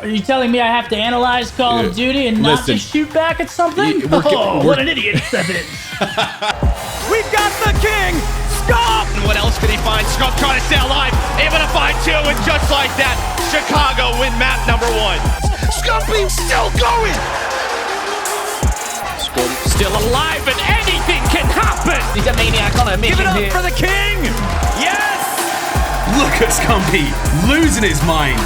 Are you telling me I have to analyze Call of Duty and not just shoot back at something? What an idiot that is. We've got the king, Scump! And what else can he find? Scump trying to stay alive, able to find two, and just like that, Chicago win map number 1. Scumping still going! Scump still alive, and anything can happen! He's a maniac on a mission. Give it up here for the king! Yes! Look at Scumpy, losing his mind.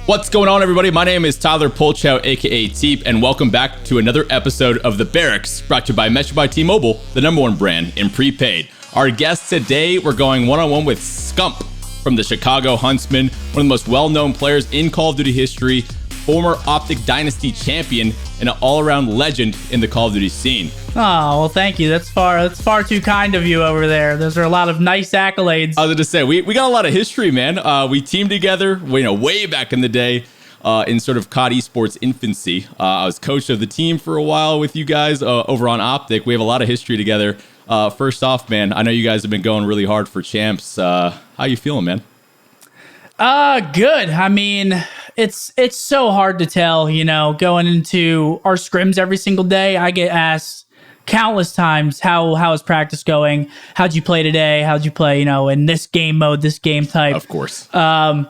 What's going on, everybody? My name is Tyler Polchow, aka TeeP, and welcome back to another episode of the Barracks, brought to you by Mesh by T-Mobile, the #1 brand in prepaid. Our guest today, we're going one-on-one with Scump from the Chicago Huntsmen, one of the most well-known players in Call of Duty history, former OpTic Dynasty champion, and an all-around legend in the Call of Duty scene. Oh, well, thank you. That's far too kind of you over there. Those are a lot of nice accolades. I was going to say, we got a lot of history, man. We teamed together, way back in the day in sort of CoD esports infancy. I was coach of the team for a while with you guys over on OpTic. We have a lot of history together. First off, man, I know you guys have been going really hard for champs. How you feeling, man? Good. I mean, it's so hard to tell, going into our scrims every single day. I get asked countless times, how is practice going? How'd you play today? How'd you play, in this game mode, this game type? Of course. I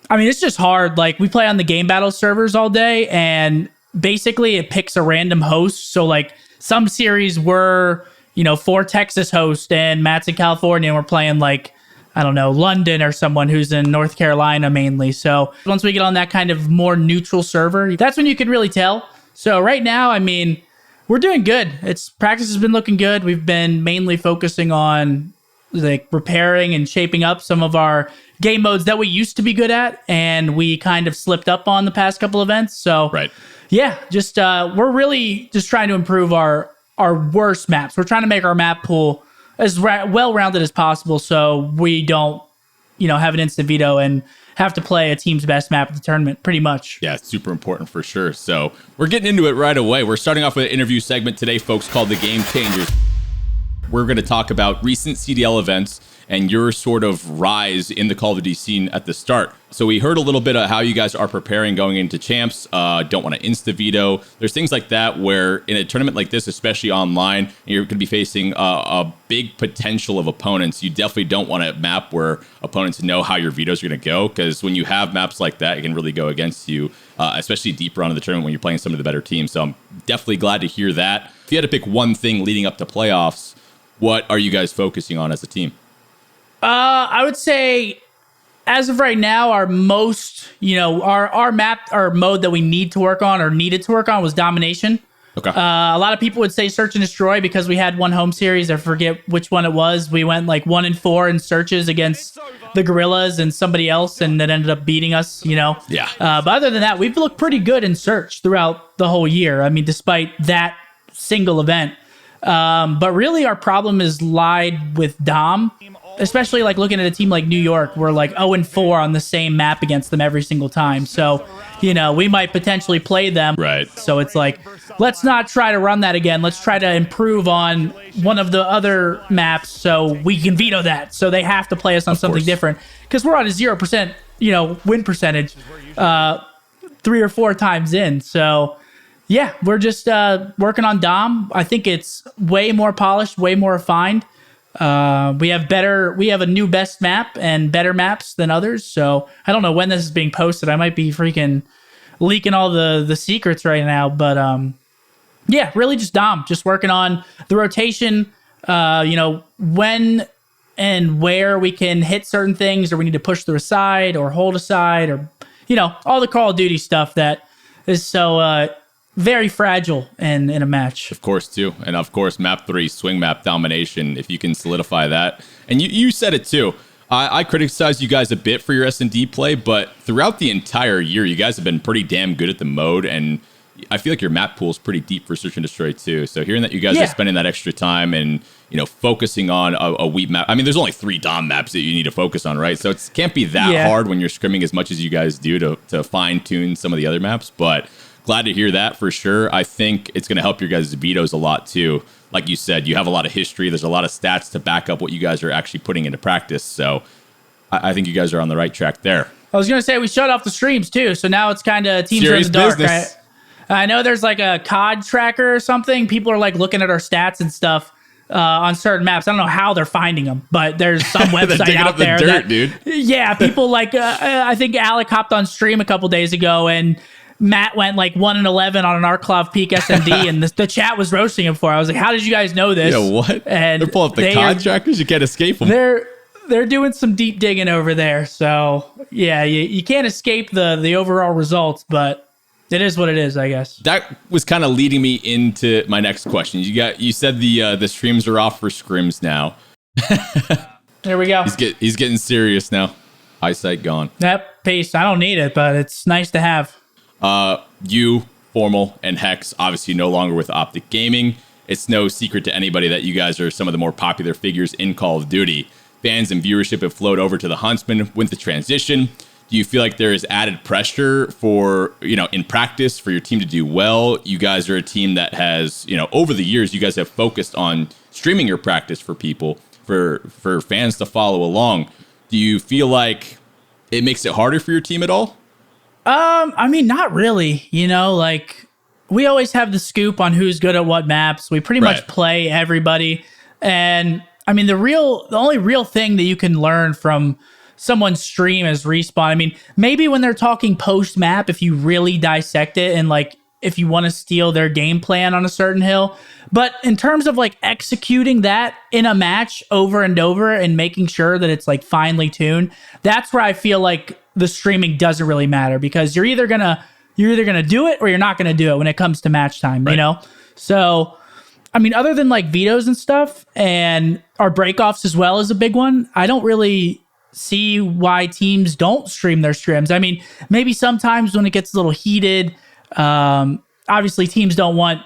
mean, it's just hard. Like, we play on the game battle servers all day, and basically it picks a random host. So, like, some series were, for Texas host, and Matt's in California, and we're playing, like, I don't know, London or someone who's in North Carolina mainly. So once we get on that kind of more neutral server, that's when you can really tell. So right now, I mean, we're doing good. Practice has been looking good. We've been mainly focusing on like repairing and shaping up some of our game modes that we used to be good at, and we kind of slipped up on the past couple events. So right. Yeah, just we're really just trying to improve our worst maps. We're trying to make our map pool as well-rounded as possible, so we don't, have an instant veto and have to play a team's best map at the tournament, pretty much. Yeah, it's super important for sure. So we're getting into it right away. We're starting off with an interview segment today, folks, called The Game Changers. We're going to talk about recent CDL events and your sort of rise in the Call of Duty scene at the start. So we heard a little bit of how you guys are preparing going into champs, don't want to insta-veto. There's things like that where in a tournament like this, especially online, you're going to be facing a big potential of opponents. You definitely don't want a map where opponents know how your vetoes are going to go, because when you have maps like that, it can really go against you, especially deeper onto the tournament when you're playing some of the better teams. So I'm definitely glad to hear that. If you had to pick one thing leading up to playoffs, what are you guys focusing on as a team? I would say, as of right now, our most, our map, our mode that we need to work on or needed to work on was domination. Okay. A lot of people would say search and destroy because we had one home series. I forget which one it was. We went like 1-4 in searches against the Gorillas and somebody else, and that ended up beating us, Yeah. But other than that, we've looked pretty good in search throughout the whole year. I mean, despite that single event. But really our problem is lied with Dom, especially like looking at a team like New York. We're like 0-4 on the same map against them every single time. So, we might potentially play them. Right. So it's like, let's not try to run that again. Let's try to improve on one of the other maps so we can veto that. So they have to play us on something different, because we're on a 0%, win percentage 3 or 4 times in. So yeah, we're just working on Dom. I think it's way more polished, way more refined. We have a new best map and better maps than others. So I don't know when this is being posted. I might be freaking leaking all the secrets right now. But yeah, really just Dom, just working on the rotation, when and where we can hit certain things, or we need to push through a side or hold a side, or, all the Call of Duty stuff that is so very fragile in a match. Of course, too. And of course, map 3, swing map domination, if you can solidify that. And you said it too. I criticized you guys a bit for your S&D play, but throughout the entire year, you guys have been pretty damn good at the mode, and I feel like your map pool is pretty deep for search and destroy too. So hearing that you guys are spending that extra time and focusing on a weak map. I mean, there's only 3 Dom maps that you need to focus on, right? So it can't be that hard when you're scrimming as much as you guys do to fine tune some of the other maps. But glad to hear that for sure. I think it's going to help your guys' vetoes a lot too. Like you said, you have a lot of history. There's a lot of stats to back up what you guys are actually putting into practice. So I think you guys are on the right track there. I was going to say we shut off the streams too, so now it's kind of teams are in Serious the dark, business. right? I know there's like a COD tracker or something. People are like looking at our stats and stuff on certain maps. I don't know how they're finding them, but there's some website digging out up the there. dirt, dude. Yeah, people like I think Alec hopped on stream a couple days ago and Matt went like 1-11 on an Arklov Peak SMD, and the chat was roasting him for it. I was like, how did you guys know this? Yeah, what? And they're pulling up the COD trackers. You can't escape them. They're doing some deep digging over there. So yeah, you can't escape the overall results, but it is what it is, I guess. That was kind of leading me into my next question. You said the streams are off for scrims now. There we go. He's getting serious now. Eyesight gone. That pace, I don't need it, but it's nice to have. You, Formal, and Hex, obviously no longer with OpTic Gaming. It's no secret to anybody that you guys are some of the more popular figures in Call of Duty. Fans and viewership have flowed over to the Huntsmen with the transition. Do you feel like there is added pressure for, in practice for your team to do well? You guys are a team that has, over the years, you guys have focused on streaming your practice for people, for fans to follow along. Do you feel like it makes it harder for your team at all? I mean, not really. Like we always have the scoop on who's good at what maps. We pretty much play everybody. And I mean, the only real thing that you can learn from someone's stream is respawn. I mean, maybe when they're talking post map, if you really dissect it and like, if you want to steal their game plan on a certain hill. But in terms of like executing that in a match over and over and making sure that it's like finely tuned, that's where I feel like the streaming doesn't really matter, because you're either gonna do it or you're not gonna do it when it comes to match time, So I mean, other than like vetoes and stuff, and our breakoffs as well is a big one, I don't really see why teams don't stream their scrims. I mean, maybe sometimes when it gets a little heated, obviously teams don't want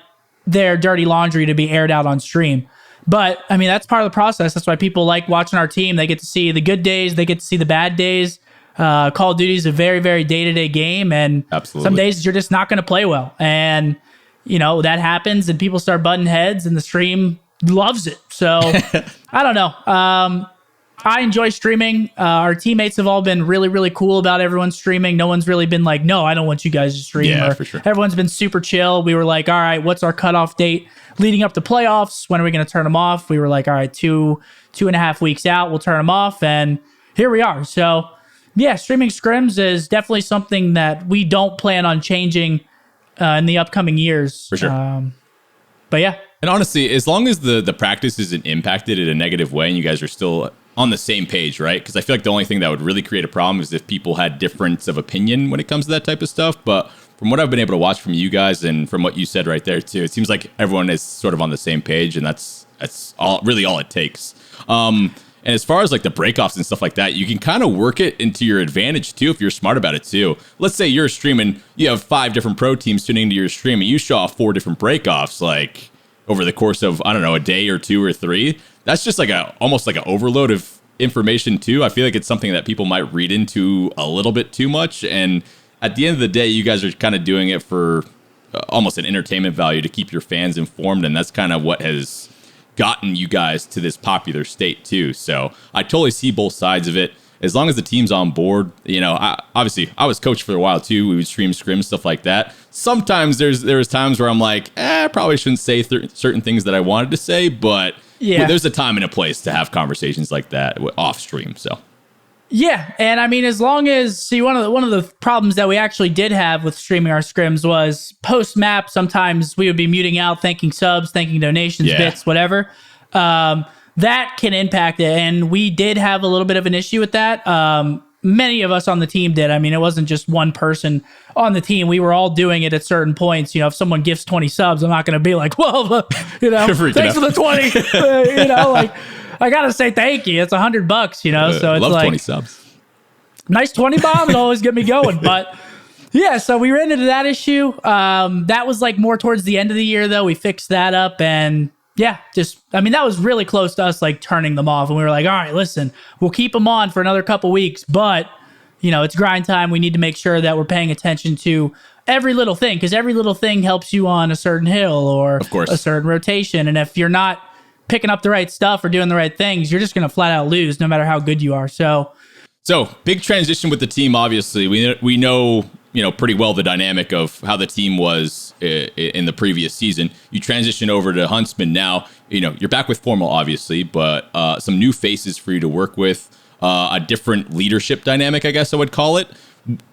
their dirty laundry to be aired out on stream. But I mean, that's part of the process. That's why people like watching our team. They get to see the good days. They get to see the bad days. Call of Duty is a very, very day-to-day game. And absolutely, some days you're just not going to play well. And, that happens and people start butting heads and the stream loves it. So I don't know. I enjoy streaming. Our teammates have all been really, really cool about everyone streaming. No one's really been like, no, I don't want you guys to stream. Yeah, for sure. Everyone's been super chill. We were like, all right, what's our cutoff date leading up to playoffs? When are we going to turn them off? We were like, all right, 2.5 weeks out, we'll turn them off. And here we are. So yeah, streaming scrims is definitely something that we don't plan on changing in the upcoming years. For sure. But yeah. And honestly, as long as the practice isn't impacted in a negative way and you guys are still on the same page, right? Because I feel like the only thing that would really create a problem is if people had difference of opinion when it comes to that type of stuff. But from what I've been able to watch from you guys and from what you said right there too, it seems like everyone is sort of on the same page, and that's all it takes. And as far as like the breakoffs and stuff like that, you can kind of work it into your advantage too if you're smart about it too. Let's say you're streaming, you have 5 different pro teams tuning into your stream, and you show off 4 different breakoffs like over the course of, I don't know, a day or 2 or 3. That's just like almost like an overload of information too. I feel like it's something that people might read into a little bit too much. And at the end of the day, you guys are kind of doing it for almost an entertainment value to keep your fans informed. And that's kind of what has gotten you guys to this popular state too. So I totally see both sides of it. As long as the team's on board, obviously I was coach for a while too. We would stream scrims, stuff like that. Sometimes there was times where I'm like, I probably shouldn't say certain things that I wanted to say, but there's a time and a place to have conversations like that off stream. So yeah, and I mean, as long as one of the problems that we actually did have with streaming our scrims was post map. Sometimes we would be muting out, thanking subs, thanking donations, bits, whatever. That can impact it, and we did have a little bit of an issue with that. Many of us on the team did. I mean, it wasn't just one person on the team. We were all doing it at certain points. If someone gifts 20 subs, I'm not going to be like, well, thanks for the 20. Like, I got to say thank you. It's $100, so it's love like 20 subs. Nice 20 bomb. It'll always get me going. But yeah, so we ran into that issue. That was like more towards the end of the year, though. We fixed that up, and yeah, that was really close to us like turning them off. And we were like, all right, listen, we'll keep them on for another couple weeks, but it's grind time. We need to make sure that we're paying attention to every little thing, because every little thing helps you on a certain hill or of course, a certain rotation. And if you're not picking up the right stuff or doing the right things, you're just going to flat out lose no matter how good you are. So So big transition with the team. Obviously, we know pretty well the dynamic of how the team was in the previous season. You transition over to Huntsmen now. You're back with Formal, obviously, but some new faces for you to work with. A different leadership dynamic, I guess I would call it.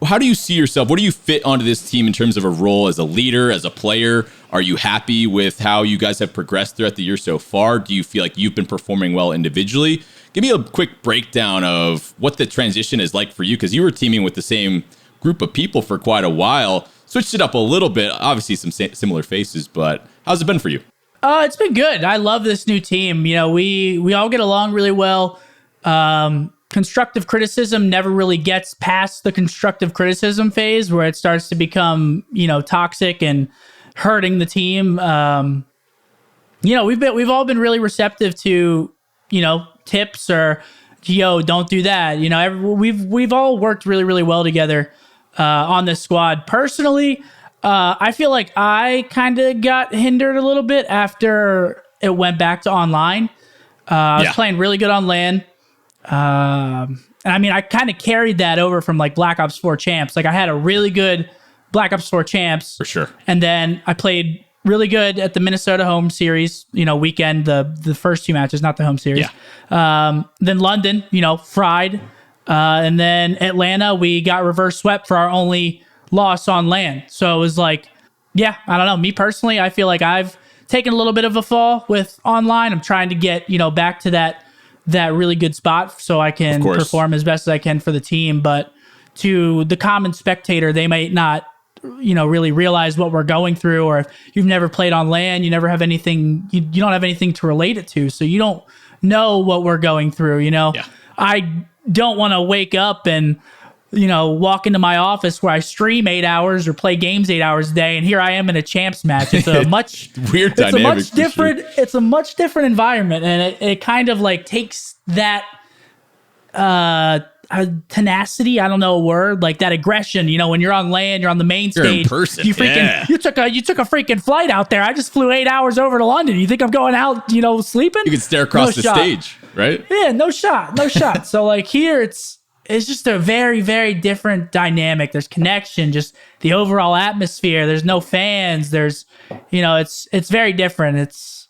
How do you see yourself? What do you fit onto this team in terms of a role as a leader, as a player? Are you happy with how you guys have progressed throughout the year so far? Do you feel like you've been performing well individually? Give me a quick breakdown of what the transition is like for you, because you were teaming with the same group of people for quite a while. Switched it up a little bit. Obviously, some similar faces, but how's it been for you? It's been good. I love this new team. We all get along really well. Constructive criticism never really gets past the constructive criticism phase where it starts to become, toxic and hurting the team. We've all been really receptive to, tips or, don't do that. We've all worked really, really well together on this squad. Personally, I feel like I kind of got hindered a little bit after it went back to online. I was playing really good on LAN. And I kind of carried that over from like Black Ops 4 Champs. Like I had a really good Black Ops 4 Champs. For sure. And then I played really good at the Minnesota home series, weekend, the first 2 matches, not the home series. Yeah. Then London, fried. And then Atlanta, we got reverse swept for our only loss on LAN. So it was like, I don't know. Me personally, I feel like I've taken a little bit of a fall with online. I'm trying to get, back to that really good spot so I can perform as best as I can for the team. But to the common spectator, they might not, really realize what we're going through, or if you've never played on LAN, you never have anything, you don't have anything to relate it to. So you don't know what we're going through, Yeah. I don't want to wake up and, walk into my office where I stream 8 hours or play games 8 hours a day, and here I am in a champs match. It's a much weird dynamic. It's a much different. Sure. It's a much different environment, and it kind of like takes that tenacity. I don't know a word, like that aggression. When you're on LAN, you're on the main stage. You're in person. You took a freaking flight out there. I just flew 8 hours over to London. You think I'm going out, sleeping? You can stare across the stage, right? Yeah, no shot. So like here, it's just a very, very different dynamic. There's connection, just the overall atmosphere. There's no fans. There's, it's very different. It's,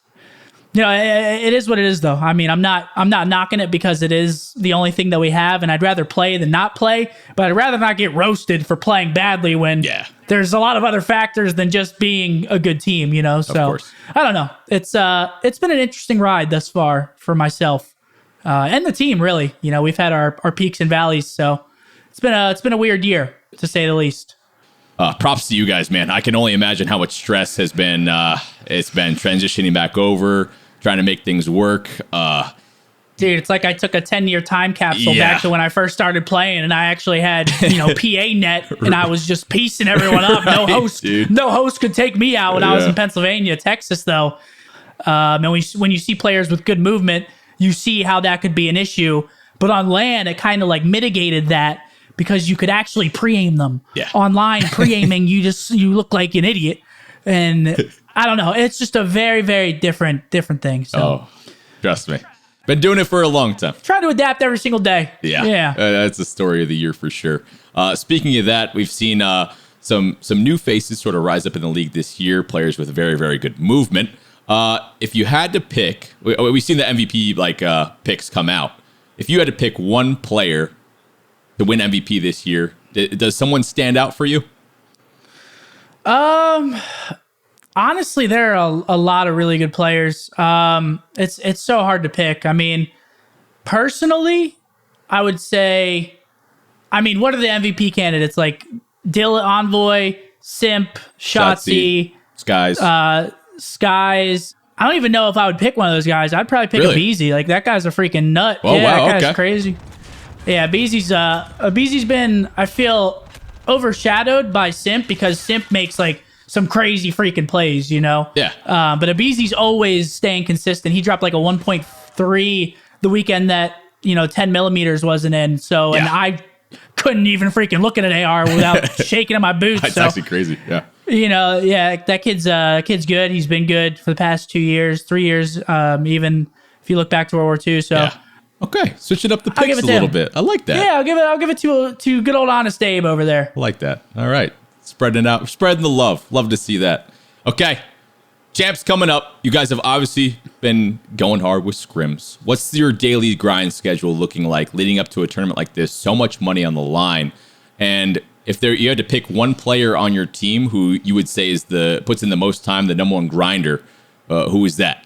it is what it is though. I'm not knocking it because it is the only thing that we have, and I'd rather play than not play, but I'd rather not get roasted for playing badly when there's a lot of other factors than just being a good team, So I don't know. It's been an interesting ride thus far for myself. And the team, really. We've had our peaks and valleys, so it's been a weird year, to say the least. Props to you guys, man. I can only imagine how much stress has been. It's been transitioning back over, trying to make things work. Dude, it's like I took a 10-year time capsule back to when I first started playing, and I actually had PA net, and I was just piecing everyone up. No host could take me out when I was in Pennsylvania. Texas, though, and when you see players with good movement, you see how that could be an issue. But on LAN, it kind of like mitigated that because you could actually pre-aim them. Yeah. Online, pre-aiming, you look like an idiot. And I don't know. It's just a very, very different thing. So trust me. Been doing it for a long time. Trying to adapt every single day. Yeah. That's the story of the year for sure. Speaking of that, we've seen some new faces sort of rise up in the league this year, players with very, very good movement. If you had to pick, we've seen the MVP picks come out. If you had to pick one player to win MVP this year, does someone stand out for you? Honestly, there are a lot of really good players. It's so hard to pick. Personally, I would say, what are the MVP candidates? Like Dilla, Envoy, Simp, Shotzi, Skies. I don't even know if I would pick one of those guys. I'd probably pick a Beezy. Like that guy's a freaking nut. Oh, wow, that guy's crazy. Yeah, Beezy's been, I feel, overshadowed by Simp because Simp makes like some crazy freaking plays, Yeah. But Abeezy's always staying consistent. He dropped like a 1.3 the weekend that 10 millimeters wasn't in. So and I couldn't even freaking look at an AR without shaking in my boots. That's actually crazy. Yeah. That kid's good. He's been good for the past 2 years, 3 years, even if you look back to World War II. So Okay, switching up the I'll give picks it a to little him. bit. I like that. Yeah, I'll give it to good old honest Abe over there. I like that. All right, spreading the love. Love to see that. Okay, Champs coming up. You guys have obviously been going hard with scrims. What's your daily grind schedule looking like leading up to a tournament like this? So much money on the line, and if you had to pick one player on your team who you would say is puts in the most time, the number one grinder, who is that?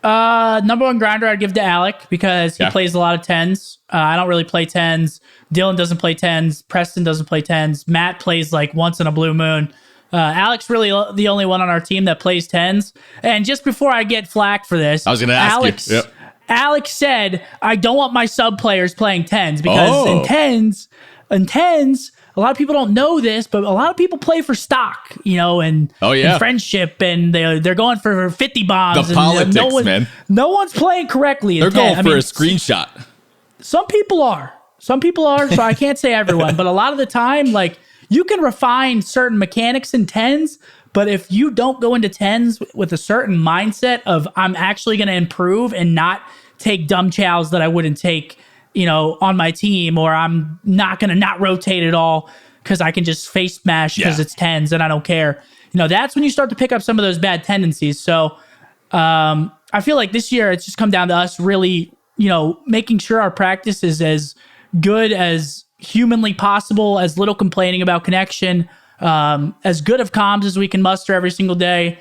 Number one grinder I'd give to Alec because he plays a lot of 10s. I don't really play 10s. Dylan doesn't play 10s. Preston doesn't play 10s. Matt plays like once in a blue moon. Alec's really the only one on our team that plays 10s. And just before I get flack for this, I was going to ask you. Yep. Alex said, I don't want my sub players playing 10s because in 10s, a lot of people don't know this, but a lot of people play for stock, and friendship, and they're going for 50 bombs. The politics, man. No one's playing correctly. They're going for a screenshot. Some people are, so I can't say everyone, but a lot of the time, like, you can refine certain mechanics in 10s, but if you don't go into 10s with a certain mindset of I'm actually going to improve and not take dumb chows that I wouldn't take, on my team, or I'm not going to not rotate at all because I can just face smash because it's 10s and I don't care. That's when you start to pick up some of those bad tendencies. So I feel like this year it's just come down to us really, making sure our practice is as good as humanly possible, as little complaining about connection, as good of comms as we can muster every single day.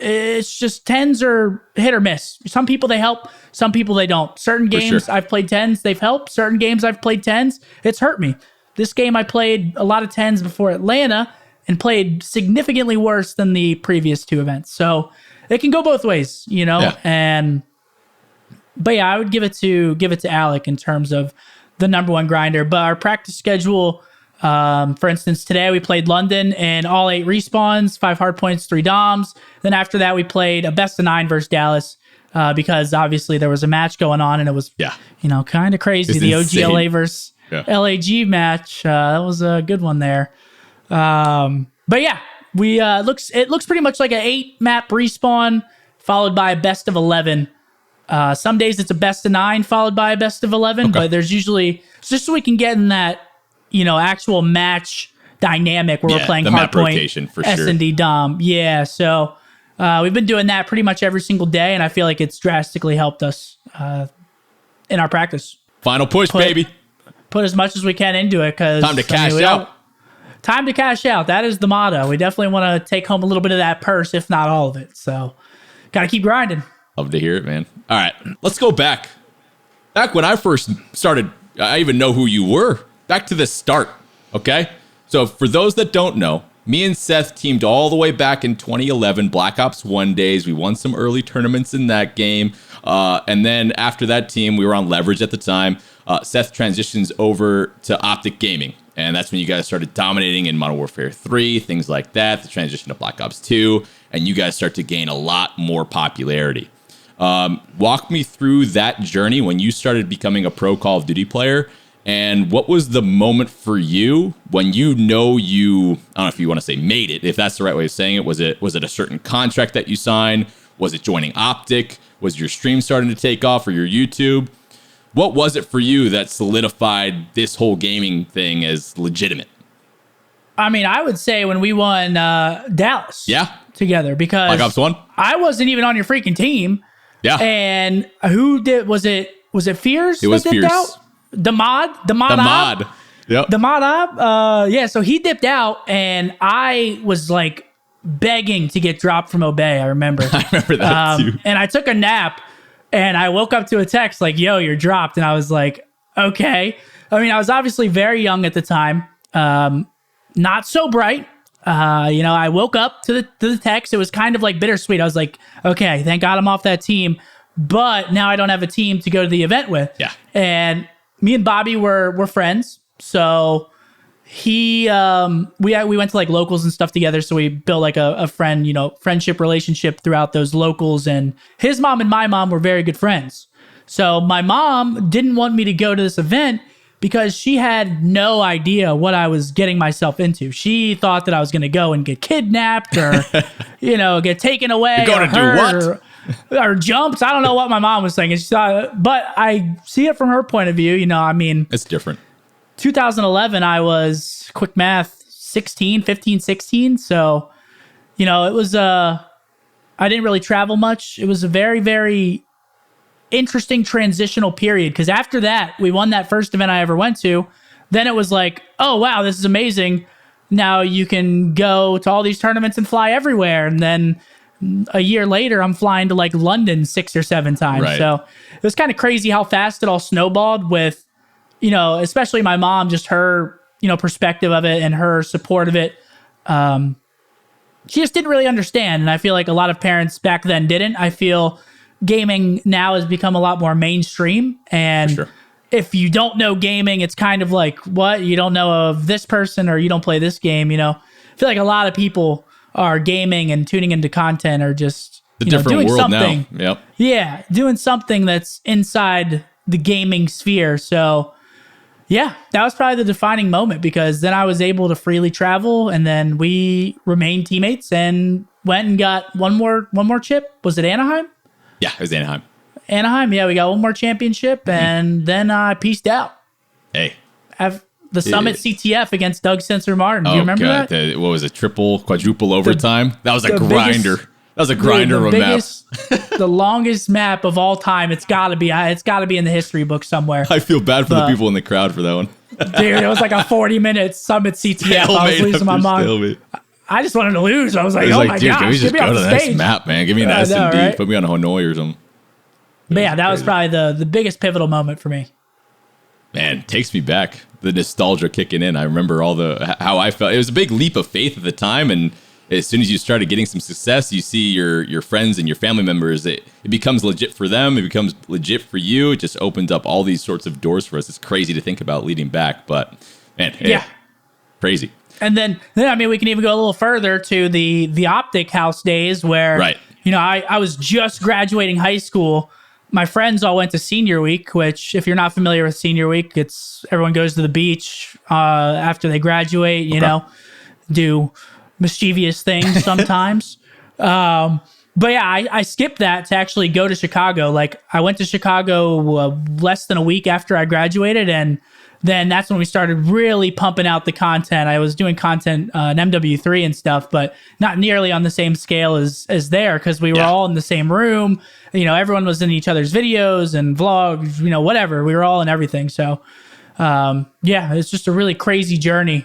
It's just 10s are hit or miss. Some people they help, some people they don't. Certain games I've played 10s, they've helped. Certain games I've played 10s, it's hurt me. This game I played a lot of 10s before Atlanta and played significantly worse than the previous two events. So it can go both ways, but I would give it to Alec in terms of the number one grinder. But our practice schedule, for instance, today we played London and all 8 respawns, 5 hard points, 3 doms. Then after that, we played a best of 9 versus Dallas because obviously there was a match going on and it was, kind of crazy. The OGLA versus LAG match. That was a good one there. But yeah, it looks pretty much like an 8 map respawn followed by a best of 11. Some days it's a best of 9 followed by a best of 11, but there's usually just so we can get in that, actual match dynamic where we're playing hardpoint, for S&D Dom. Yeah, so we've been doing that pretty much every single day, and I feel like it's drastically helped us in our practice. Final push, baby. Put as much as we can into it because time to cash out. Time to cash out. That is the motto. We definitely want to take home a little bit of that purse, if not all of it. So, got to keep grinding. Love to hear it, man. All right, let's go back. Back when I first started, I even know who you were. Back to the start, okay? So for those that don't know, me and Seth teamed all the way back in 2011, Black Ops 1 days. We won some early tournaments in that game. And then after that team, we were on Leverage at the time. Seth transitions over to OpTic Gaming. And that's when you guys started dominating in Modern Warfare 3, things like that, the transition to Black Ops 2, and you guys start to gain a lot more popularity. Walk me through that journey when you started becoming a pro Call of Duty player, and what was the moment for you when I don't know if you want to say made it, if that's the right way of saying it. Was it a certain contract that you signed? Was it joining OpTic? Was your stream starting to take off, or your YouTube? What was it for you that solidified this whole gaming thing as legitimate? I mean, I would say when we won Dallas together, because Black Ops 1? I wasn't even on your freaking team. Yeah. And who did, was it Fierce? It was Fierce. Out? The mod. Yep. The mod. Yeah, so he dipped out and I was like begging to get dropped from Obey, I remember. I remember that too. And I took a nap and I woke up to a text like, yo, you're dropped. And I was like, okay. I mean, I was obviously very young at the time. Not so bright. I woke up to the text. It was kind of like bittersweet. I was like, okay, thank God I'm off that team. But now I don't have a team to go to the event with. Yeah. And me and Bobby were friends. So we went to like locals and stuff together. So we built like a friendship relationship throughout those locals. And his mom and my mom were very good friends. So my mom didn't want me to go to this event because she had no idea what I was getting myself into. She thought that I was going to go and get kidnapped or, get taken away. You're going to do what? or jumps. I don't know what my mom was thinking. She thought, but I see it from her point of view. I mean, It's different. 2011, I was, quick math, 15, 16. So, it was, I didn't really travel much. It was a very, very interesting transitional period, because after that, we won that first event I ever went to. Then it was like, oh, wow, this is amazing. Now you can go to all these tournaments and fly everywhere. And then a year later, I'm flying to like London 6 or 7 times. Right. So it was kind of crazy how fast it all snowballed with, especially my mom, just her, perspective of it and her support of it. She just didn't really understand. And I feel like a lot of parents back then didn't. I feel gaming now has become a lot more mainstream. And For sure. if you don't know gaming, it's kind of like, what? You don't know of this person, or you don't play this game, I feel like a lot of people are gaming and tuning into content or just The different doing world something. now. Yep. Yeah, doing something that's inside the gaming sphere. So yeah, that was probably the defining moment, because then I was able to freely travel, and then we remained teammates and went and got one more chip. Was it Anaheim? Yeah, it was Anaheim. Anaheim, yeah, we got one more championship, and then I peaced out. Hey. The Summit CTF against Doug Sensor Martin. Do you remember that? What was it? Triple, quadruple overtime? That was a grinder. That was a grinder of a map. The longest map of all time. It's got to be in the history book somewhere. I feel bad for the people in the crowd for that one. Dude, it was like a 40-minute Summit CTF. I was losing my mind. I just wanted to lose. I was like, oh my dude, gosh, can we just get me go off to the the stage. next map, man? Give me an S&D. right? Put me on Hanoi or something. But yeah, that was probably the biggest pivotal moment for me. Man, it takes me back. The nostalgia kicking in. I remember how I felt. It was a big leap of faith at the time, and as soon as you started getting some success, you see your friends and your family members. It becomes legit for them. It becomes legit for you. It just opens up all these sorts of doors for us. It's crazy to think about leading back, but man, Yeah. Crazy. And then I mean, we can even go a little further to the OpTic house days where, Right. I was just graduating high school. My friends all went to senior week, which, if you're not familiar with senior week, it's everyone goes to the beach after they graduate, do mischievous things sometimes. But yeah, I skipped that to actually go to Chicago. Like, I went to Chicago less than a week after I graduated, and then that's when we started really pumping out the content. I was doing content in MW3 and stuff, but not nearly on the same scale as there, because we were all in the same room. Everyone was in each other's videos and vlogs, whatever. We were all in everything. So, yeah, it's just a really crazy journey.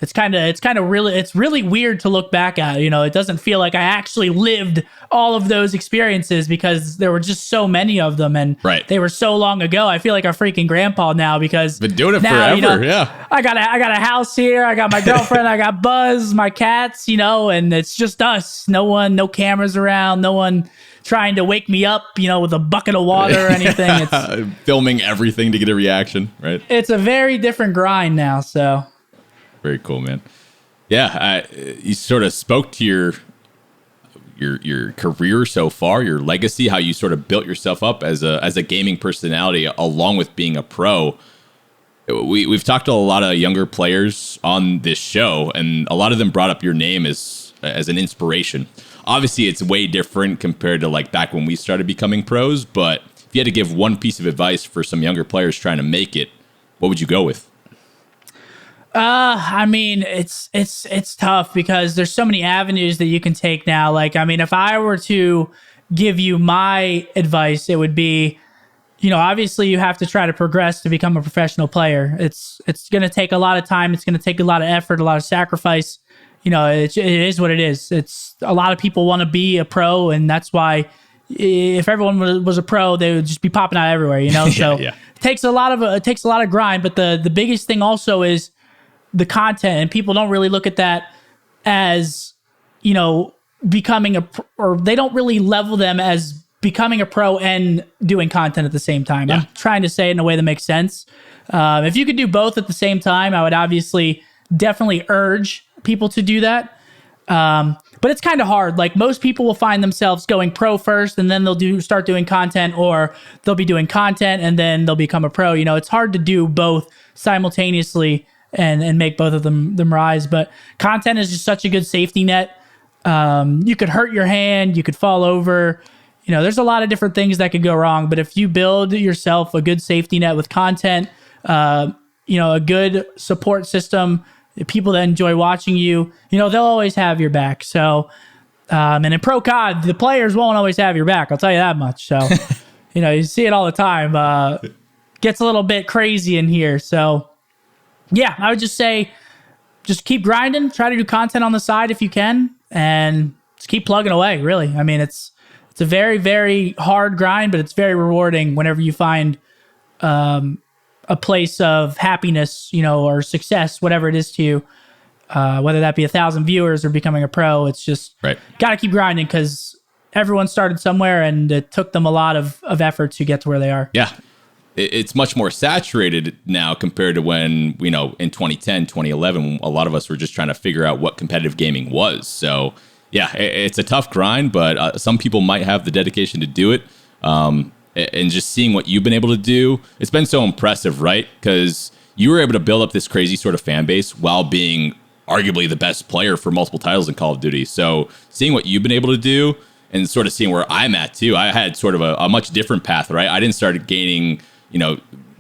It's really weird to look back at. It doesn't feel like I actually lived all of those experiences, because there were just so many of them, and they were so long ago. I feel like a freaking grandpa now, because Been doing it now, forever. Yeah. I got a house here. I got my girlfriend. I got Buzz, my cats. And it's just us. No cameras around. No one trying to wake me up, with a bucket of water or anything. It's filming everything to get a reaction. Right. It's a very different grind now. So. Very cool, man. Yeah, you sort of spoke to your career so far, your legacy, how you sort of built yourself up as a gaming personality, along with being a pro. We've talked to a lot of younger players on this show, and a lot of them brought up your name as an inspiration. Obviously, it's way different compared to like back when we started becoming pros. But if you had to give one piece of advice for some younger players trying to make it, what would you go with? I mean, it's tough, because there's so many avenues that you can take now. Like, I mean, if I were to give you my advice, it would be, obviously you have to try to progress to become a professional player. It's going to take a lot of time. It's going to take a lot of effort, a lot of sacrifice. It is what it is. It's a lot of people want to be a pro, and that's why if everyone was a pro, they would just be popping out everywhere, So yeah. It takes a lot of grind, but the biggest thing also is the content, and people don't really look at that as, becoming or they don't really level them as becoming a pro and doing content at the same time. Yeah. I'm trying to say it in a way that makes sense. If you could do both at the same time, I would definitely urge people to do that. But it's kind of hard. Like, most people will find themselves going pro first, and then they'll start doing content, or they'll be doing content and then they'll become a pro. It's hard to do both simultaneously and make both of them rise. But content is just such a good safety net. You could hurt your hand. You could fall over. There's a lot of different things that could go wrong. But if you build yourself a good safety net with content, a good support system, people that enjoy watching you, they'll always have your back. So, and in Pro COD, the players won't always have your back. I'll tell you that much. So, you see it all the time. Gets a little bit crazy in here. So, yeah, I would just say, just keep grinding. Try to do content on the side if you can, and just keep plugging away. Really, I mean, it's a very, very hard grind, but it's very rewarding whenever you find a place of happiness, or success, whatever it is to you, whether that be 1,000 viewers or becoming a pro. It's just got to keep grinding, because everyone started somewhere and it took them a lot of effort to get to where they are. Yeah. It's much more saturated now compared to when, in 2010, 2011, a lot of us were just trying to figure out what competitive gaming was. So, yeah, it's a tough grind, but some people might have the dedication to do it. And just seeing what you've been able to do, it's been so impressive, right? Because you were able to build up this crazy sort of fan base while being arguably the best player for multiple titles in Call of Duty. So seeing what you've been able to do and sort of seeing where I'm at too, I had sort of a much different path, right? I didn't start gaining,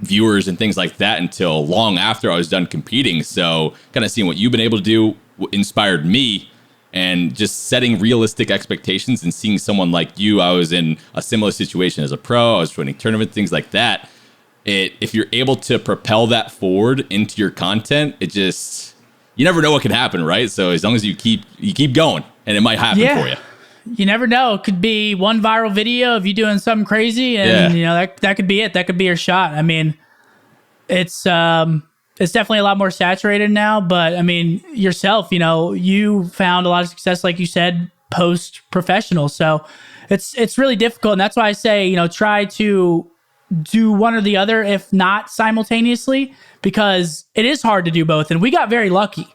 viewers and things like that until long after I was done competing. So kind of seeing what you've been able to do inspired me. And just setting realistic expectations and seeing someone like you, I was in a similar situation as a pro. I was winning tournaments, things like that. If you're able to propel that forward into your content, you never know what can happen, right? So as long as you keep going, and it might happen for you. You never know. It could be one viral video of you doing something crazy, and that could be it. That could be your shot. I mean, it's definitely a lot more saturated now, but I mean, yourself, you found a lot of success, like you said, post-professional. So it's really difficult. And that's why I say, try to do one or the other, if not simultaneously, because it is hard to do both. And we got very lucky.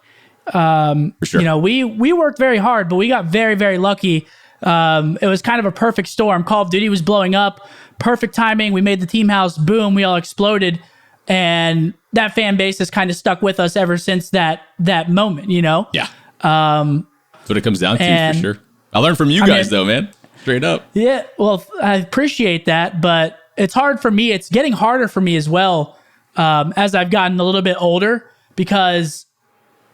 For sure. We worked very hard, but we got very, very lucky. It was kind of a perfect storm. Call of Duty was blowing up. Perfect timing. We made the team house. Boom. We all exploded. And that fan base has kind of stuck with us ever since that moment, Yeah. That's what it comes down to, for sure. I learned from you guys, though, man. Straight up. Yeah, well, I appreciate that, but it's hard for me. It's getting harder for me as well, as I've gotten a little bit older, because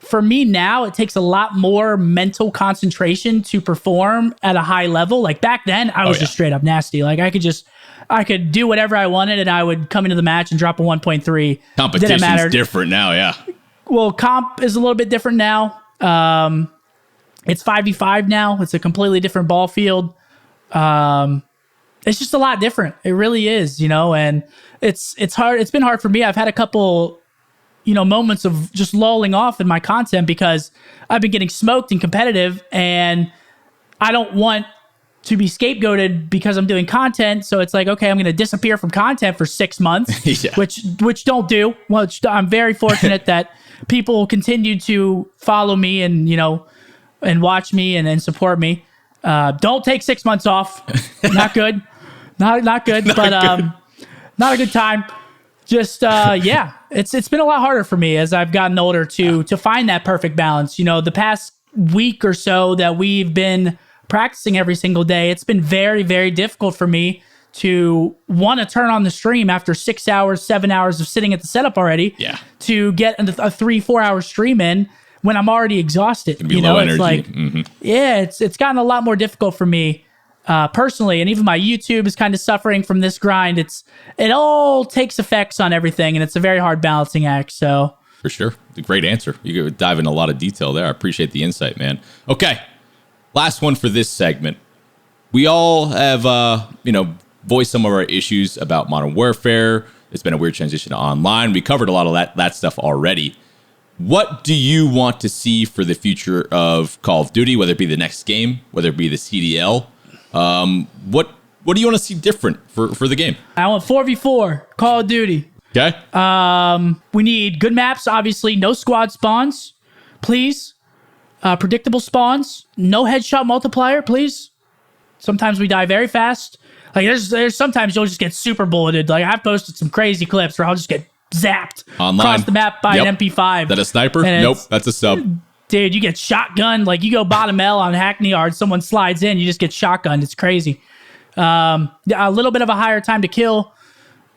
for me now, it takes a lot more mental concentration to perform at a high level. Like back then, I was just straight up nasty. Like I could do whatever I wanted, and I would come into the match and drop a 1.3. Competition's different now, yeah. Well, comp is a little bit different now. It's 5v5 now. It's a completely different ball field. It's just a lot different. It really is, and it's hard. It's been hard for me. I've had a couple, moments of just lulling off in my content because I've been getting smoked and competitive, and I don't want to be scapegoated because I'm doing content. So it's like, okay, I'm going to disappear from content for 6 months, which don't do. Well, I'm very fortunate that people continue to follow me and, and watch me and support me. Don't take 6 months off. Not good. Not good, not a good time. Just, it's been a lot harder for me as I've gotten older to find that perfect balance. The past week or so that we've been practicing every single day, it's been very, very difficult for me to want to turn on the stream after 6 hours, 7 hours of sitting at the setup already. Yeah. To get a 3-4 hour stream in when I'm already exhausted. It'd be low energy. It's like, it's gotten a lot more difficult for me personally, and even my YouTube is kind of suffering from this grind. It all takes effects on everything, and it's a very hard balancing act. So for sure, a great answer. You could dive in a lot of detail there. I appreciate the insight, man. Okay. Last one for this segment. We all have, voiced some of our issues about Modern Warfare. It's been a weird transition to online. We covered a lot of that stuff already. What do you want to see for the future of Call of Duty, whether it be the next game, whether it be the CDL? What do you want to see different for the game? I want 4v4 Call of Duty. Okay. We need good maps, obviously. No squad spawns, please. Predictable spawns. No headshot multiplier, please. Sometimes we die very fast. Like there's sometimes you'll just get super bulleted. Like I've posted some crazy clips where I'll just get zapped online across the map by an MP5. That a sniper? Nope, that's a sub. Dude, you get shotgunned. Like, you go bottom L on Hackney Yard, someone slides in, you just get shotgunned. It's crazy. A little bit of a higher time to kill.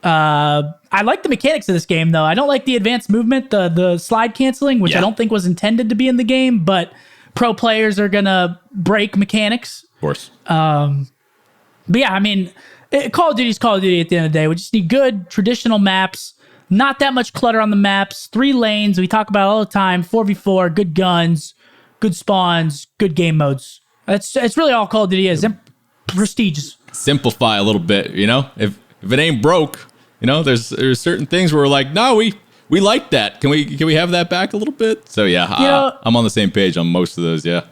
I like the mechanics of this game, though. I don't like the advanced movement, the slide canceling, which I don't think was intended to be in the game, but pro players are going to break mechanics. Of course. But yeah, I mean, Call of Duty's Call of Duty at the end of the day. We just need good traditional maps, not that much clutter on the maps, 3 lanes. We talk about it all the time, 4v4, good guns, good spawns, good game modes. It's really all Call of Duty is. Prestigious. Simplify a little bit, you know? If it ain't broke, you know, there's certain things where we're like, no, we like that. Can we have that back a little bit? So yeah, I'm on the same page on most of those, yeah.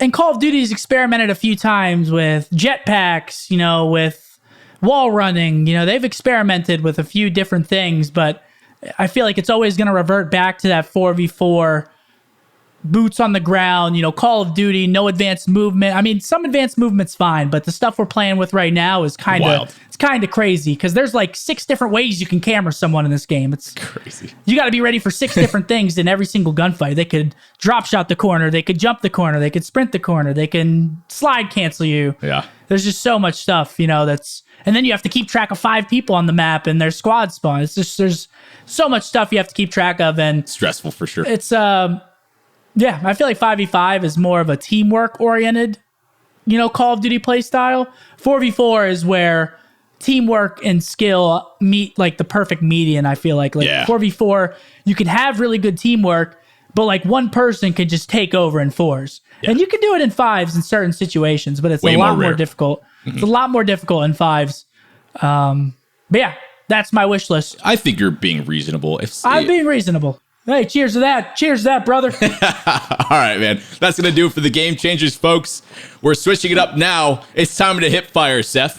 And Call of Duty's experimented a few times with jetpacks, you know, with wall running. You know, they've experimented with a few different things, but I feel like it's always going to revert back to that 4v4, boots on the ground, you know, Call of Duty, no advanced movement. I mean, some advanced movement's fine, but the stuff we're playing with right now is kind of crazy because there's like 6 different ways you can camera someone in this game. It's crazy. You got to be ready for 6 different things in every single gunfight. They could drop shot the corner, they could jump the corner, they could sprint the corner, they can slide cancel you. Yeah. There's just so much stuff, you know, and then you have to keep track of 5 people on the map and their squad spawn. It's just, there's so much stuff you have to keep track of, and stressful for sure. It's yeah, I feel like 5v5 is more of a teamwork oriented, you know, Call of Duty play style. 4v4 is where teamwork and skill meet like the perfect median. I feel like 4v4, you can have really good teamwork, but like one person can just take over in 4s. Yeah. And you can do it in 5s in certain situations, but it's a lot more difficult. Mm-hmm. It's a lot more difficult in 5s. But yeah, that's my wish list. I think you're being reasonable. I'm being reasonable. Hey, cheers to that. Cheers to that, brother. All right, man. That's going to do it for the Game Changers, folks. We're switching it up now. It's time to hit fire, Seth.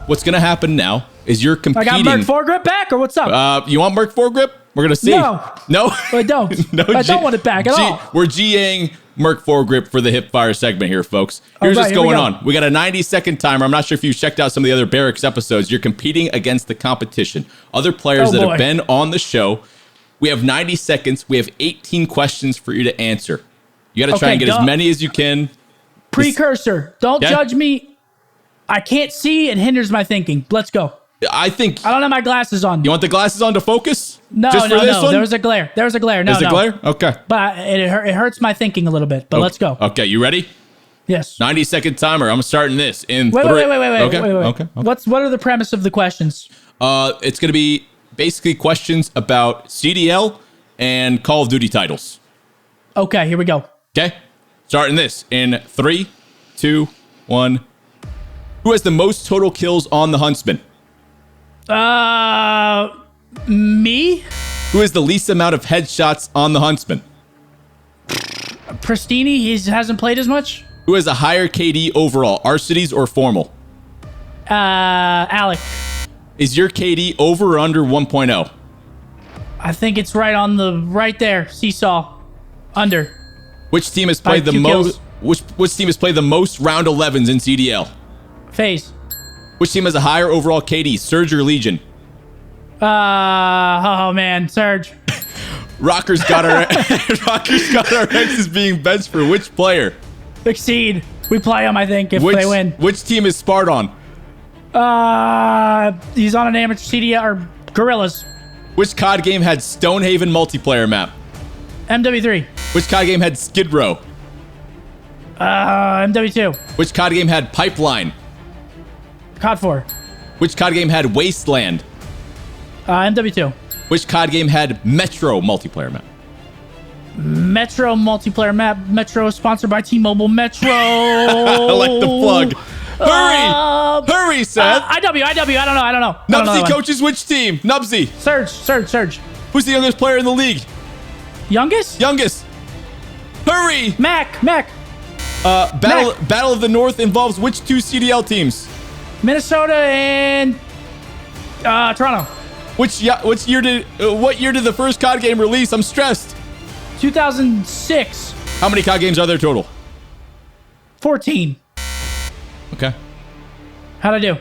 What's going to happen now is you're competing. I got Merc foregrip back, or what's up? You want Merc foregrip? We're going to see. No, I don't. No, I don't want it back at all. We're GAing Merc foregrip for the hip fire segment here, folks. Here's what's going on. We got a 90-second timer. I'm not sure if you checked out some of the other Barracks episodes. You're competing against the competition. Other players that have been on the show. We have 90 seconds. We have 18 questions for you to answer. You got to try and get as many as you can. Precursor. Don't judge me. I can't see. It hinders my thinking. Let's go. I don't have my glasses on. You want the glasses on to focus? No, Just for this one? There was a glare. No, There's a glare? Okay. But it hurts my thinking a little bit. But let's go. Okay, you ready? Yes. 90-second timer. I'm starting this in wait. Okay. What are the premise of the questions? It's going to be basically questions about CDL and Call of Duty titles. Okay, here we go. Okay. Starting this in 3, 2, 1. Who has the most total kills on the Huntsmen? Me? Who has the least amount of headshots on the Huntsman? Pristini, he hasn't played as much. Who has a higher KD overall, Arcides or Formal? Alec. Is your KD over or under 1.0? I think it's right there, seesaw, under. Which team has played the most? Which team has played the most round 11s in CDL? FaZe. Which team has a higher overall KD, Surge or Legion? Oh man, Surge. Rockers got our X is being benched for which player? Exceed. We play them, I think, if they win. Which team is Spardon? He's on an amateur CDL or Gorillas. Which COD game had Stonehaven multiplayer map? MW3. Which COD game had Skid Row? MW2. Which COD game had Pipeline? COD 4. Which COD game had Wasteland? MW2. Which COD game had Metro multiplayer map? Metro multiplayer map. Metro sponsored by T-Mobile. Metro. I like the plug. Hurry, Seth. IW. I don't know. Nubsy coaches which team? Nubsy. Surge. Who's the youngest player in the league? Youngest. Hurry. Mac. Battle of the North involves which 2 CDL teams? Minnesota and Toronto. What year did the first COD game release? I'm stressed. 2006. How many COD games are there total? 14. Okay. How'd I do?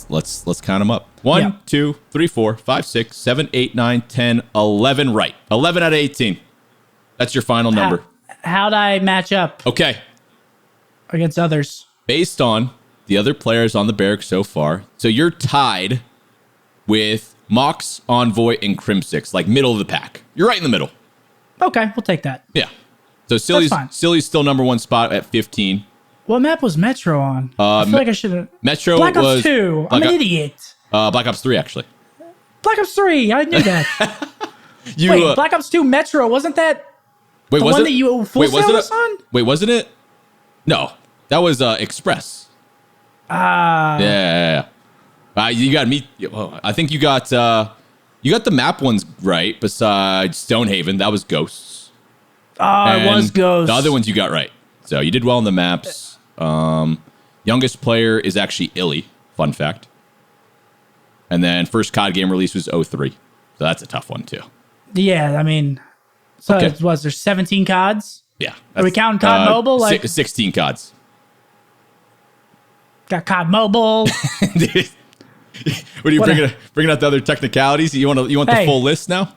Let's count them up. 1, 2, 3, 4, 5, 6, 7, 8, 9, 10, 11 right. 11 out of 18. That's your final number. How'd I match up Okay. against others? Based on the other players on the Barracks so far, so you're tied with Mox, Envoy, and Crim6, like middle of the pack. You're right in the middle. Okay, we'll take that. Yeah. So fine. Silly's still number one spot at 15. What map was Metro on? I feel like I should have. Metro Black Ops was 2. I'm an idiot. Black Ops 3, actually. Black Ops 3. I knew that. You, Wait, Black Ops 2 Metro, wasn't that wait, the was one it? that you full Wait, was sale it? was on? Wait, wasn't it? No, that was Express. Yeah. You got me. I think you got the map ones right. Besides Stonehaven, that was Ghosts. It was Ghosts. The other ones you got right. So you did well in the maps. Youngest player is actually Illy. Fun fact. And then first COD game release was 03. So that's a tough one too. Yeah, I mean, so Okay. it was there 17 CODs? Yeah. Are we counting COD Mobile? Like 16 CODs. got COD Mobile. Dude, what are you bringing out the other technicalities? You want the Hey. full list now?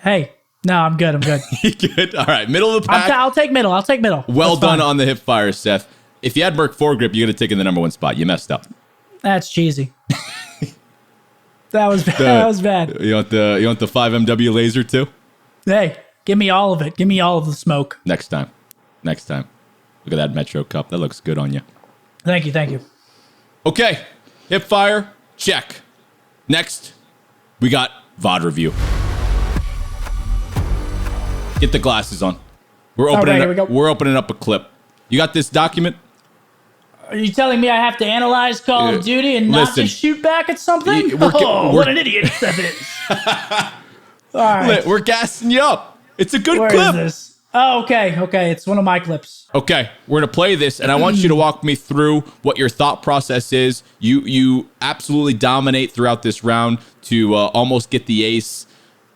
Hey, no, I'm good. Good. All right, middle of the pack. I'll take middle. Well That's done fine. on the hip fire, Seth. If you had Merc foregrip, you could have taken the number one spot. You messed up. That's cheesy. That was bad. You want the 5MW laser too? Hey, give me all of it. Give me all of the smoke. Next time. Look at that Metro Cup. That looks good on you. Thank you. Okay, hip fire, check. Next, we got VOD review. Get the glasses on. We're opening. here we go. We're opening up a clip. You got this document? Are you telling me I have to analyze Call of Duty and not Listen. just shoot back at something? We're- What an idiot that is. All right. We're gassing you up. It's a good Where clip. is this? Oh, okay. It's one of my clips. Okay, we're gonna play this, and I want you to walk me through what your thought process is. You absolutely dominate throughout this round to almost get the ace.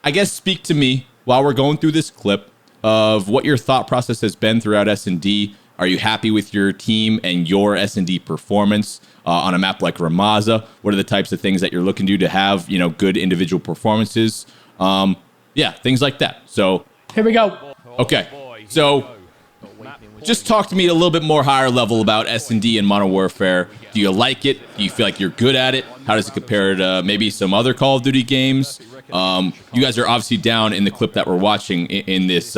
I guess speak to me while we're going through this clip of what your thought process has been throughout S&D. Are you happy with your team and your S&D performance on a map like Ramaza? What are the types of things that you're looking to have, good individual performances? Yeah, things like that. So Here we go. okay, so just talk to me a little bit more higher level about S&D and Modern Warfare. Do you like it? Do you feel like you're good at it? How does it compare to maybe some other Call of Duty games? You guys are obviously down in the clip that we're watching in this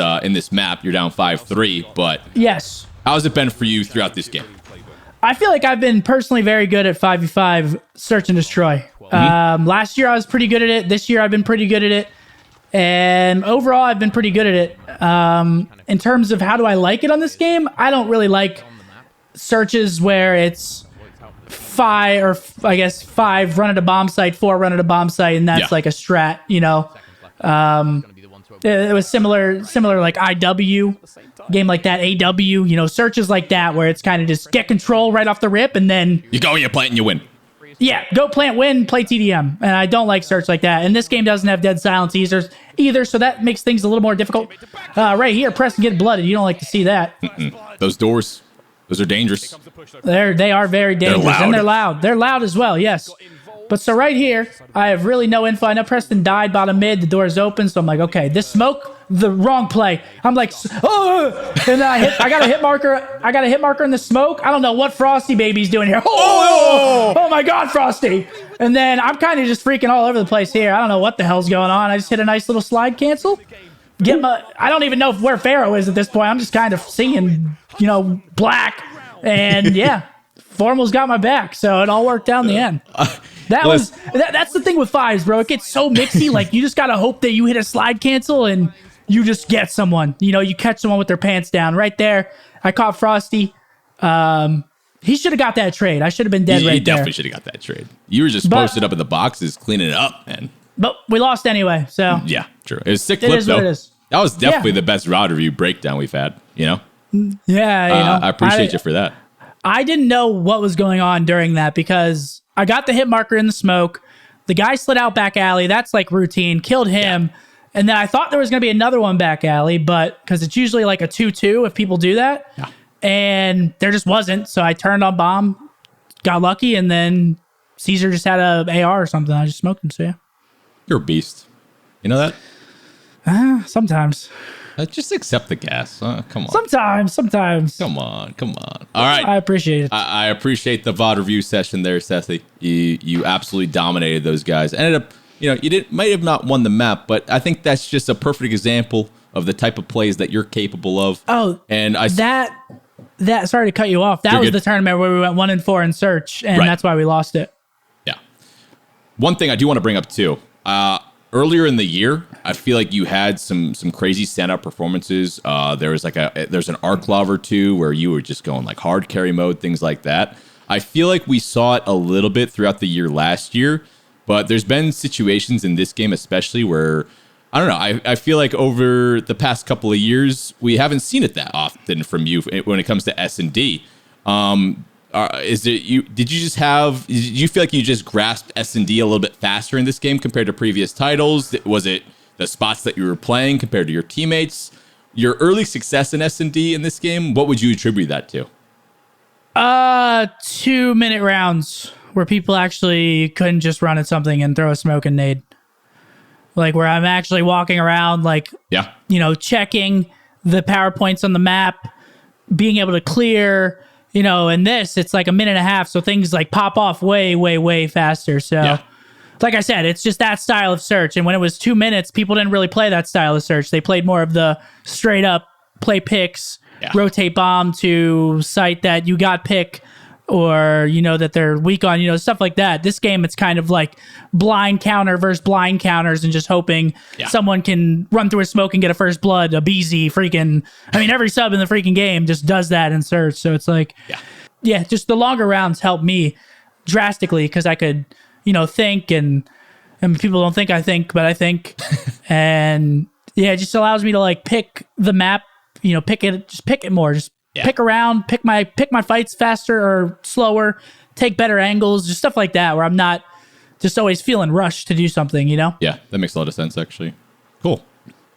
map. You're down 5-3, but Yes. how has it been for you throughout this game? I feel like I've been personally very good at 5v5 search and destroy. Last year I was pretty good at it. This year I've been pretty good at it. And overall, I've been pretty good at it. In terms of how do I like it on this game, I don't really like searches where it's 5 run at a bomb site, 4 run at a bomb site, and that's Yeah. like a strat, It was similar like IW, game like that, AW, searches like that where it's kind of just get control right off the rip and then You go, you plant, and you win. yeah, go plant, win, play TDM. And I don't like search like that. And this game doesn't have dead silence either, so that makes things a little more difficult. Right here, press and get blooded. You don't like to see that. Those doors, those are dangerous. They are very dangerous. loud. And they're loud. They're loud as well, yes. But so right here, I have really no info. I know Preston died bottom mid. The door is open, so I'm like, okay, this smoke, the wrong play. I'm like, oh, and then I got a hit marker. I got a hit marker in the smoke. I don't know what Frosty Baby's doing here. Oh my God, Frosty. And then I'm kind of just freaking all over the place here. I don't know what the hell's going on. I just hit a nice little slide cancel. I don't even know where Pharaoh is at this point. I'm just kind of seeing, black. And yeah, Formal's got my back, so it all worked out in the end. That's the thing with fives, bro. It gets so mixy. Like you just gotta hope that you hit a slide cancel and you just get someone. You catch someone with their pants down right there. I caught Frosty. He should have got that trade. I should have been dead You right there. definitely should have got that trade. You were just posted up in the boxes, cleaning it up, man. But we lost anyway. So Yeah, true. It was a sick It clip, is though. what it is. That was definitely Yeah. the best route review breakdown we've had, yeah, I appreciate you for that. I didn't know what was going on during that because I got the hit marker in the smoke. The guy slid out back alley. That's like routine. Killed him. Yeah. And then I thought there was going to be another one back alley, but because it's usually like a 2-2 if people do that. Yeah. And there just wasn't. So I turned on bomb, got lucky, and then Caesar just had a AR or something. I just smoked him. So yeah. You're a beast. You know that? Sometimes. Just accept the gas. Come on. Sometimes. Come on. All right. I appreciate it. I appreciate the VOD review session there, Sethy. You absolutely dominated those guys. Ended up, you might have not won the map, but I think that's just a perfect example of the type of plays that you're capable of. Oh, and that sorry to cut you off. That was the tournament where we went 1-4 in search, and that's why we lost it. Yeah. One thing I do want to bring up too. Earlier in the year, I feel like you had some crazy standout performances. There's an arc love or two where you were just going like hard carry mode, things like that. I feel like we saw it a little bit throughout the year last year, but there's been situations in this game especially where, I don't know, I feel like over the past couple of years, we haven't seen it that often from you when it comes to S&D. Did you feel like you just grasped S&D a little bit faster in this game compared to previous titles? Was it the spots that you were playing compared to your teammates? Your early success in S&D in this game, what would you attribute that to? 2-minute rounds where people actually couldn't just run at something and throw a smoke and nade. Like where I'm actually walking around, checking the PowerPoints on the map, being able to clear, in this, it's like a minute and a half. So things like pop off way, way, way faster. So like I said, it's just that style of search. And when it was 2 minutes, people didn't really play that style of search. They played more of the straight up play picks, rotate bomb to site that you got pick, or that they're weak on, stuff like that. This game, it's kind of like blind counter versus blind counters and just hoping someone can run through a smoke and get a first blood, a BZ, every sub in the freaking game just does that in search. So it's like, just the longer rounds help me drastically because I could, think and people don't think I think, but I think. And it just allows me to like pick the map, pick it more, just pick around, pick my fights faster or slower, take better angles, just stuff like that where I'm not just always feeling rushed to do something, Yeah, that makes a lot of sense, actually. Cool.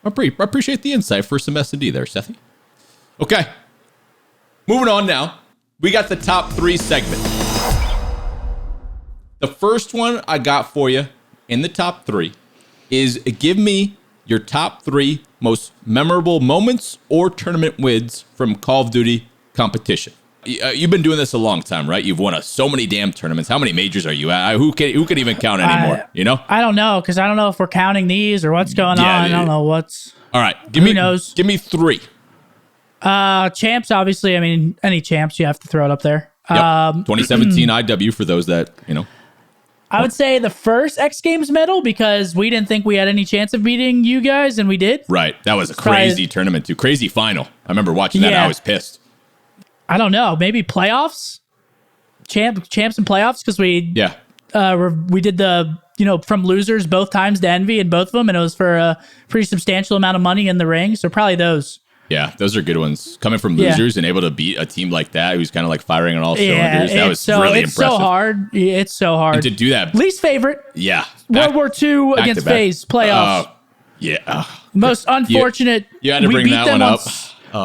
I appreciate the insight for some S&D there, Sethy. Okay. Moving on now. We got the top 3 segment. The first one I got for you in the top 3 is give me your top 3 most memorable moments or tournament wins from Call of Duty competition. You've been doing this a long time, right? You've won so many damn tournaments. How many majors are you at? Who can even count anymore? I don't know, because I don't know if we're counting these or what's going on. I don't know what's. All right, who knows? Give me 3. Champs, obviously. Any champs, you have to throw it up there. Yep. 2017 IW for those that I would say the first X Games medal because we didn't think we had any chance of beating you guys, and we did. Right. That was a crazy tournament, too. Crazy final. I remember watching that, and I was pissed. I don't know. Maybe playoffs? Champs and playoffs? Because we did the, from losers both times to Envy in both of them, and it was for a pretty substantial amount of money in the ring. So probably those. Yeah, those are good ones. Coming from losers and able to beat a team like that who's kind of like firing on all cylinders. That was really impressive. So hard. It's so hard. And to do that. Least favorite. Yeah. World War II against FaZe playoffs. Most unfortunate. You had to bring that one up.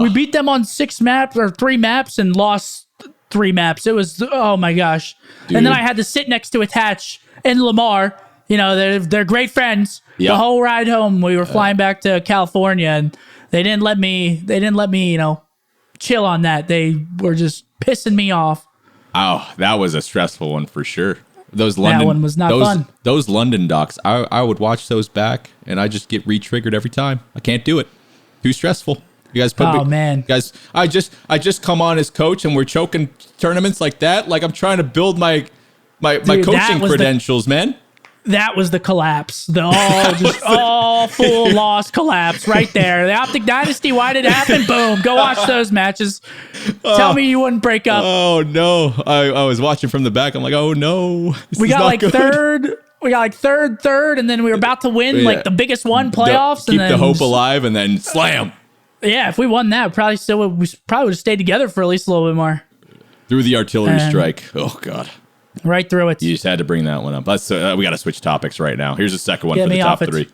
We beat them on 6 maps or 3 maps and lost 3 maps. It was, oh my gosh. Dude. And then I had to sit next to Attach and Lamar. They're great friends. Yep. The whole ride home, we were flying back to California, and they didn't let me, chill on that. They were just pissing me off. Oh, that was a stressful one for sure. That one was not fun. Those London docs, I would watch those back, and I just get re-triggered every time. I can't do it. Too stressful. You guys man. Guys, I just come on as coach, and we're choking tournaments like that. Like I'm trying to build my coaching credentials, man. That was the collapse. All full loss collapse right there. The OpTic Dynasty, why did it happen? Boom. Go watch those matches. Tell me you wouldn't break up. Oh, no. I was watching from the back. I'm like, oh, no. We got like third. We got like third, and then we were about to win like the biggest one playoffs. Keep the hope alive, and then slam. Yeah, if we won that, we probably would have stayed together for at least a little bit more. Through the artillery strike. Oh, God. Right through it. You just had to bring that one up. Let's we got to switch topics right now. Here's the second one for the top 3.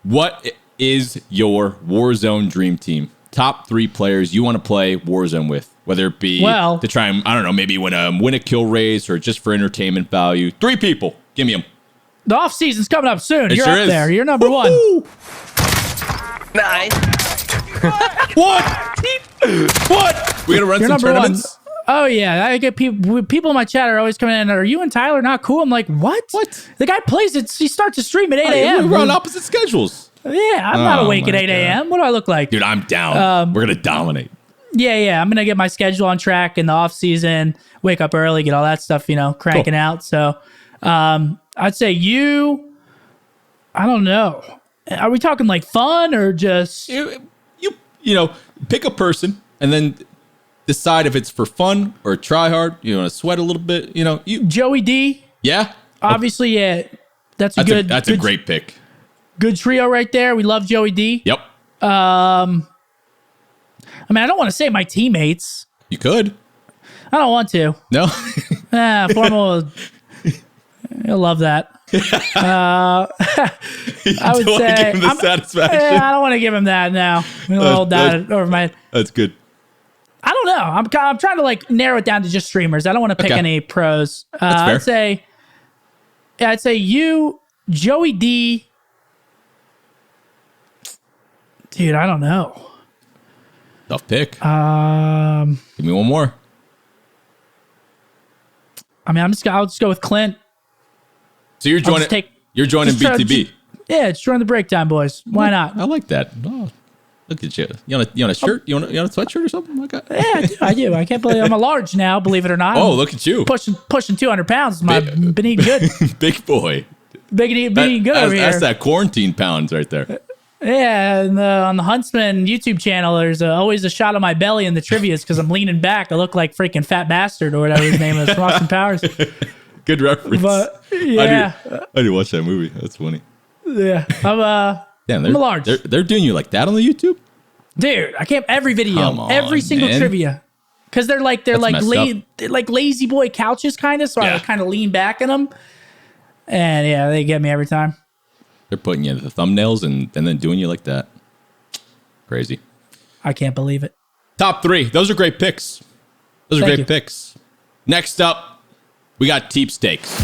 What is your Warzone dream team? Top 3 players you want to play Warzone with, whether it be to try and, I don't know, maybe win a kill race or just for entertainment value. 3 people. Give me them. The off season's coming up soon. You're up there. You're number 1. Nice. What? What? We gonna run You're some number one. tournaments? Oh yeah, I get people in my chat are always coming in. Are you and Tyler not cool? I'm like, what? What? The guy plays it. He starts to stream at 8 We a.m. run opposite schedules. Yeah, I'm not Oh awake at my 8 God. a.m. What do I look like? Dude, I'm down. We're gonna dominate. Yeah. I'm gonna get my schedule on track in the off season. Wake up early, get all that stuff, cranking out. So, I'd say you. I don't know. Are we talking like fun or just? You pick a person and then decide if it's for fun or try hard. You want to sweat a little bit. Joey D. Yeah. Obviously, yeah. That's a That's a great pick. good trio right there. We love Joey D. Yep. I don't want to say my teammates. You could. I don't want to. No. Formal. I love that. I would don't wanna say give him the satisfaction. I don't want to give him that now. I'm gonna hold that over my. That's good. I don't know. I'm trying to narrow it down to just streamers. I don't want to pick Okay. any pros. That's fair. I'd say you, Joey D. Dude, I don't know. Tough pick. Give me one more. I'll just go with Clint. So you're joining. You're joining BTB. Yeah, it's join the break time, boys. Why not? I like that. Oh, look at you. You want a shirt? You want a sweatshirt or something? Okay. Yeah, I do. I can't believe I'm a large now. Believe it or not. Oh, look at you. Pushing 200 pounds. Been eating good. Big boy. Been eating good over here. That's that quarantine pounds right there. Yeah, and on the Huntsman YouTube channel, there's always a shot of my belly in the trivias because I'm leaning back. I look like freaking Fat Bastard or whatever his name is from Austin Powers. Good reference. But yeah, I do watch that movie. That's funny. yeah, Damn, I'm a large. They're doing you like that on the YouTube? Dude, I can't every video, Come on, every single man. trivia, because they're like messed up. they're like lazy boy couches kind of. So I Yeah. kind of lean back in them, and yeah, they get me every time. They're putting you in the thumbnails and then doing you like that. Crazy. I can't believe it. Top 3. Those are great picks. Those are Thank great you. picks. Next up, we got TeeP Stakes.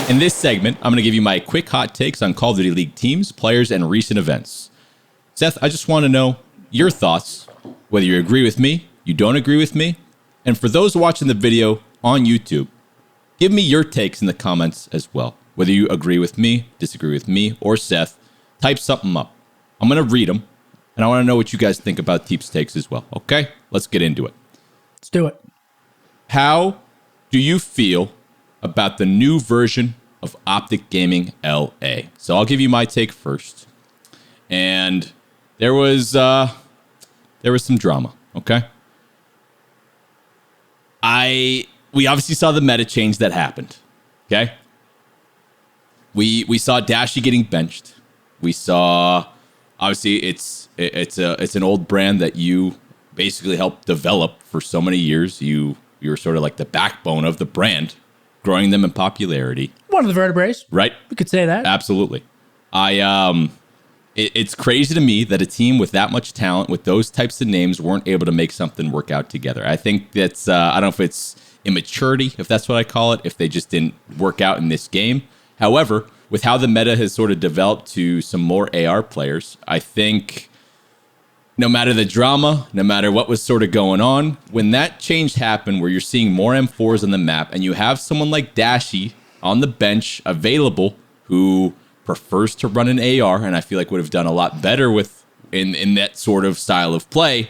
In this segment, I'm going to give you my quick hot takes on Call of Duty League teams, players, and recent events. Seth, I just want to know your thoughts, whether you agree with me, you don't agree with me, and for those watching the video on YouTube, give me your takes in the comments as well. Whether you agree with me, disagree with me, or Seth, type something up. I'm going to read them, and I want to know what you guys think about TeeP Stakes as well. Okay? Let's get into it. Let's do it. How do you feel about the new version of OpTic Gaming LA? So I'll give you my take first. And there was some drama, okay? We obviously saw the meta change that happened, okay? We saw Dashy getting benched. We saw, obviously, it's an old brand that you basically helped develop for so many years. You were sort of like the backbone of the brand, growing them in popularity. One of the vertebrae. Right? We could say that. Absolutely. It's crazy to me that a team with that much talent, with those types of names, weren't able to make something work out together. I think that's, I don't know if it's immaturity, if that's what I call it, if they just didn't work out in this game. However, with how the meta has sort of developed to some more AR players, I think no matter the drama, no matter what was sort of going on, when that change happened where you're seeing more M4s on the map and you have someone like Dashy on the bench available who prefers to run an AR and I feel like would have done a lot better with in that sort of style of play.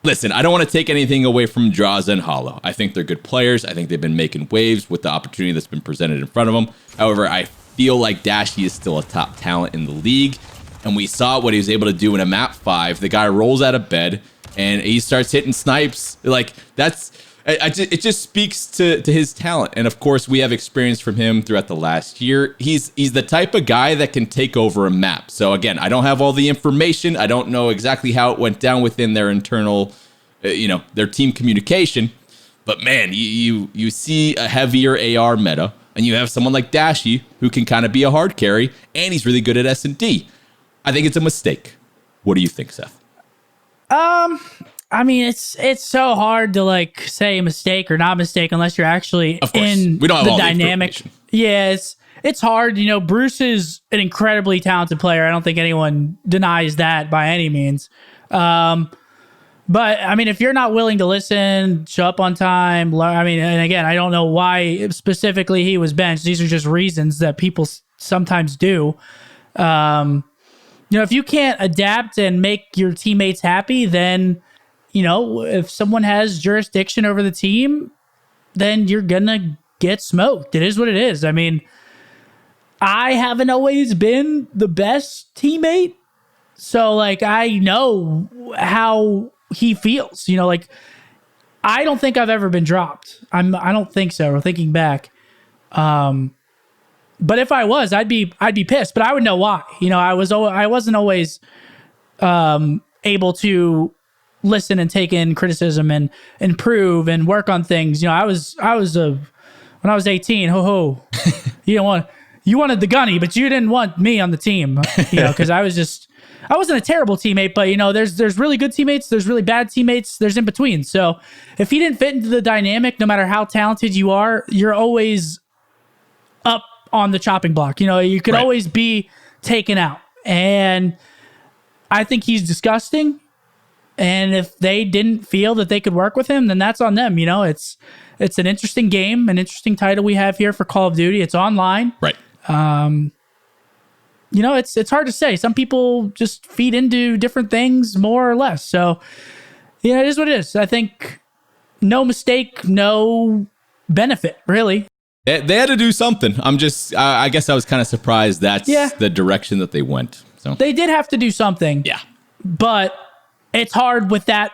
Listen, I don't want to take anything away from Draza and Hollow. I think they're good players. I think they've been making waves with the opportunity that's been presented in front of them. However, I feel like Dashy is still a top talent in the league. And we saw what he was able to do in a map 5. The guy rolls out of bed and he starts hitting snipes. Like, it just speaks to his talent. And of course, we have experience from him throughout the last year. He's the type of guy that can take over a map. So again, I don't have all the information. I don't know exactly how it went down within their internal, their team communication. But man, you see a heavier AR meta, and you have someone like Dashy who can kind of be a hard carry, and he's really good at S&D. I think it's a mistake. What do you think, Seth? I mean, it's so hard to say mistake or not mistake unless you're actually Of course. in We don't have the all the dynamic. information. Yeah, it's hard. You know, Bruce is an incredibly talented player. I don't think anyone denies that by any means. But I mean, if you're not willing to listen, show up on time, I mean, and again, I don't know why specifically he was benched. These are just reasons that people sometimes do. You know, if you can't adapt and make your teammates happy, then, you know, if someone has jurisdiction over the team, then you're going to get smoked. It is what it is. I mean, I haven't always been the best teammate. So, like, I know how he feels, you know, like, I don't think I've ever been dropped. I don't think so. Thinking back. But if I was, I'd be pissed, but I would know why. You know, I wasn't always able to listen and take in criticism and improve and work on things. You know, when I was 18, you wanted the gunny, but you didn't want me on the team, you know, because I wasn't a terrible teammate, but you know, there's really good teammates, there's really bad teammates, there's in between. So if he didn't fit into the dynamic, no matter how talented you are, you're always up on the chopping block. You know, you could always be taken out. And I think he's disgusting. And if they didn't feel that they could work with him, then that's on them. You know, it's an interesting game, an interesting title we have here for Call of Duty. It's online. Right. You know, it's hard to say. Some people just feed into different things more or less. So, yeah, it is what it is. I think no mistake, no benefit, really. They had to do something. I guess I was kind of surprised that's the direction that they went. So they did have to do something. Yeah. But it's hard with that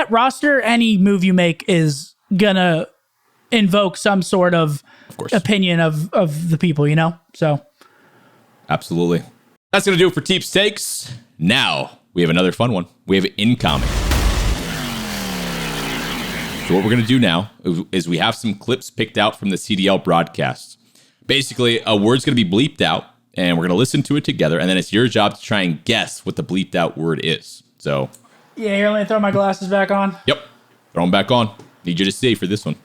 roster. Any move you make is gonna invoke some sort of opinion of the people, you know? So absolutely. That's going to do it for TeeP's Takes. Now, we have another fun one. We have In-Comm-Ing. So what we're going to do now is we have some clips picked out from the CDL broadcast. Basically, a word's going to be bleeped out, and we're going to listen to it together, and then it's your job to try and guess what the bleeped out word is. So, yeah, here, let me throw my glasses back on. Yep. Throw them back on. Need you to stay for this one.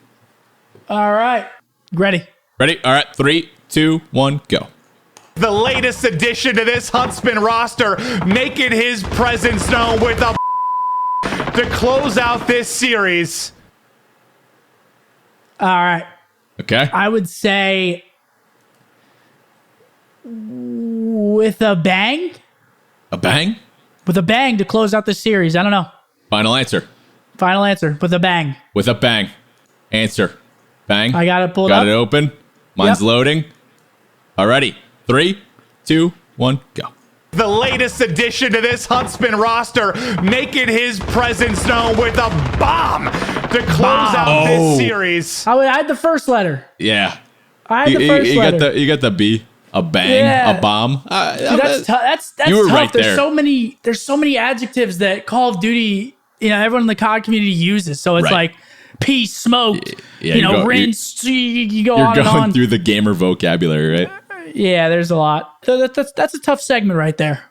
All right. Ready? Ready? All right. 3, 2, 1, go. The latest addition to this Huntsman roster, making his presence known with a to close out this series. All right. Okay. I would say with a bang. A bang? With a bang to close out the series. I don't know. Final answer. Final answer. With a bang. With a bang. Answer. Bang. I got it pulled up. Got it open. Mine's loading. Alrighty. 3, 2, 1, go. The latest addition to this Huntsman roster, making his presence known with a bomb to close out this series. I had the first letter. Yeah. I had the first letter. You got the B. A bang. A bomb. Dude, that's you were tough. right there. There's so many adjectives that Call of Duty, you know, everyone in the COD community uses. So it's like peace, smoked, rinse. You go on and on. You're going through the gamer vocabulary, right? Yeah, there's a lot. That's a tough segment right there.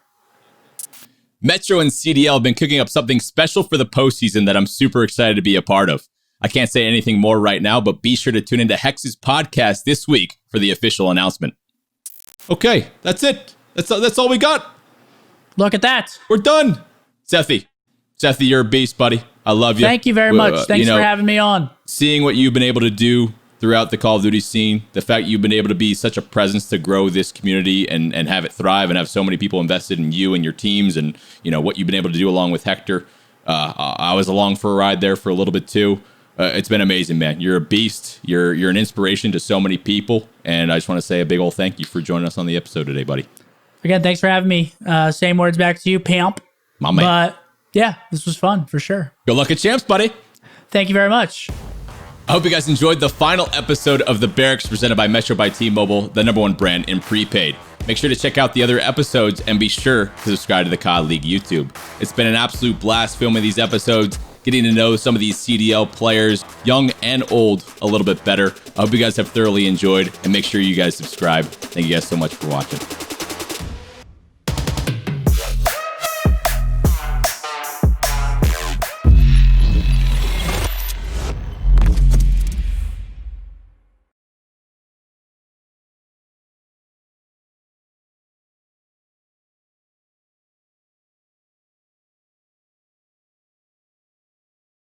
Metro and CDL have been cooking up something special for the postseason that I'm super excited to be a part of. I can't say anything more right now, but be sure to tune into Hex's podcast this week for the official announcement. Okay, that's it. That's all we got. Look at that. We're done. Sethy, you're a beast, buddy. I love you. Thank you very much. Thanks for having me on. Seeing what you've been able to do throughout the Call of Duty scene, the fact you've been able to be such a presence to grow this community and have it thrive and have so many people invested in you and your teams and, you know, what you've been able to do along with Hector. I was along for a ride there for a little bit too. It's been amazing, man. You're a beast. You're an inspiration to so many people. And I just want to say a big old thank you for joining us on the episode today, buddy. Again, thanks for having me. Same words back to you, pimp. My man. But yeah, this was fun for sure. Good luck at Champs, buddy. Thank you very much. I hope you guys enjoyed the final episode of the Barracks presented by Metro by T-Mobile, the #1 brand in prepaid. Make sure to check out the other episodes and be sure to subscribe to the COD League YouTube. It's been an absolute blast filming these episodes, getting to know some of these CDL players, young and old, a little bit better. I hope you guys have thoroughly enjoyed, and make sure you guys subscribe. Thank you guys so much for watching.